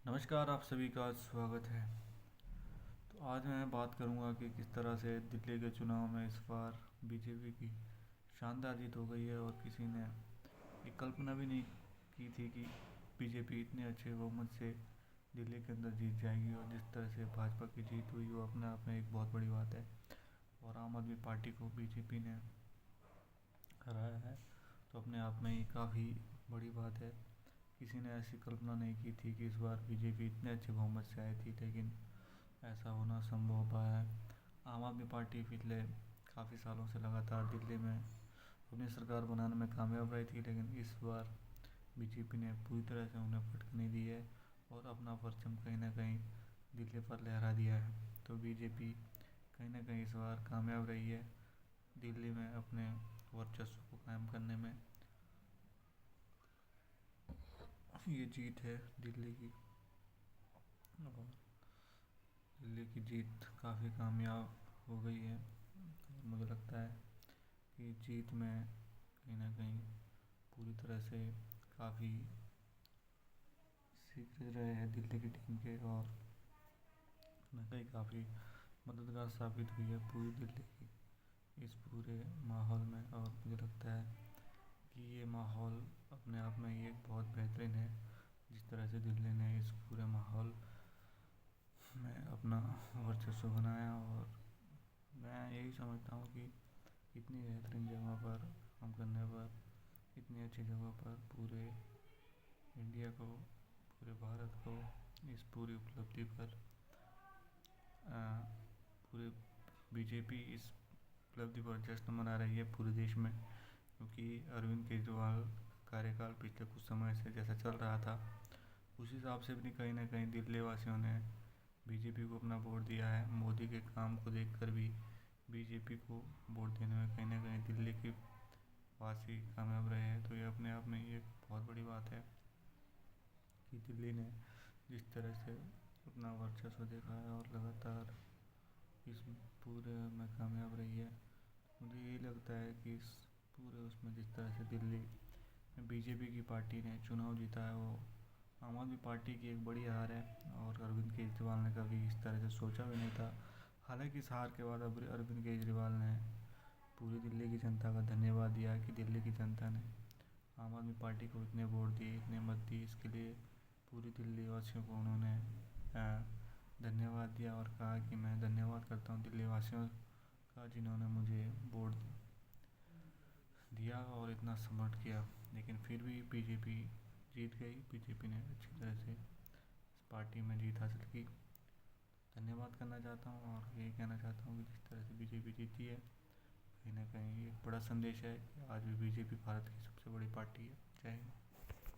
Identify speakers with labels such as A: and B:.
A: नमस्कार, आप सभी का स्वागत है। तो आज मैं बात करूंगा कि किस तरह से दिल्ली के चुनाव में इस बार बीजेपी की शानदार जीत हो गई है और किसी ने ये कल्पना भी नहीं की थी कि बीजेपी इतने अच्छे बहुमत से दिल्ली के अंदर जीत जाएगी। और जिस तरह से भाजपा की जीत हुई वो अपने आप में एक बहुत बड़ी बात है और आम आदमी पार्टी को बीजेपी ने हराया है तो अपने आप में ही काफ़ी बड़ी बात है। किसी ने ऐसी कल्पना नहीं की थी कि इस बार बीजेपी इतने अच्छे बहुमत से आई थी, लेकिन ऐसा होना संभव हो पाया है। आम आदमी पार्टी पिछले काफ़ी सालों से लगातार दिल्ली में अपनी सरकार बनाने में कामयाब रही थी, लेकिन इस बार बीजेपी ने पूरी तरह से उन्हें फटकने दी है और अपना परचम कहीं ना कहीं दिल्ली पर लहरा दिया है। तो बीजेपी कहीं ना कहीं इस बार कामयाब रही है दिल्ली में अपने वर्चस्व को कायम करने में। ये जीत है दिल्ली की और दिल्ली की जीत काफ़ी कामयाब हो गई है। और मुझे लगता है कि जीत में कहीं ना कहीं पूरी तरह से काफ़ी सीख रहे हैं दिल्ली की टीम के और कहीं ना कहीं काफ़ी मददगार साबित हुई है पूरी दिल्ली की इस पूरे माहौल में। और मुझे लगता है कि ये माहौल अपने आप में ही एक बहुत बेहतरीन है, जिस तरह से दिल्ली ने इस पूरे माहौल में अपना वर्चस्व बनाया। और मैं यही समझता हूँ कि इतनी बेहतरीन जगह पर काम करने पर, इतनी अच्छी जगह पर पूरे इंडिया को, पूरे भारत को इस पूरी उपलब्धि पर पूरे बीजेपी इस उपलब्धि पर जश्न मना रही है पूरे देश में, क्योंकि अरविंद केजरीवाल कार्यकाल पिछले कुछ समय से जैसा चल रहा था उस हिसाब से भी कहीं ना कहीं दिल्ली वासियों ने बीजेपी को अपना वोट दिया है। मोदी के काम को देखकर भी बीजेपी को वोट देने में कहीं ना कहीं दिल्ली के वासी कामयाब रहे हैं। तो ये अपने आप में ही एक बहुत बड़ी बात है कि दिल्ली ने जिस तरह से अपना वर्चस्व देखा है और लगातार इस पूरे में कामयाब रही है। मुझे यही लगता है कि इस पूरे उसमें जिस तरह से दिल्ली में बीजेपी की पार्टी ने चुनाव जीता है वो आम आदमी पार्टी की एक बड़ी हार है। और अरविंद केजरीवाल ने कभी इस तरह से सोचा भी नहीं था। हालांकि इस हार के बाद अब अरविंद केजरीवाल ने पूरी दिल्ली की जनता का धन्यवाद दिया कि दिल्ली की जनता ने आम आदमी पार्टी को इतने वोट दिए, इतने मत दिए, इसके लिए पूरी दिल्ली वासियों को उन्होंने धन्यवाद दिया और कहा कि मैं धन्यवाद करता हूँ दिल्ली वासियों का जिन्होंने मुझे वोट दिया और इतना सपोर्ट किया। लेकिन फिर भी बीजेपी जीत गई। बीजेपी ने अच्छी तरह से इस पार्टी में जीत हासिल की। धन्यवाद करना चाहता हूँ और यही कहना चाहता हूँ कि जिस तरह से बीजेपी जीती है कहीं ना कहीं एक बड़ा संदेश है कि आज भी बीजेपी भारत की सबसे बड़ी पार्टी है। जय हिंद।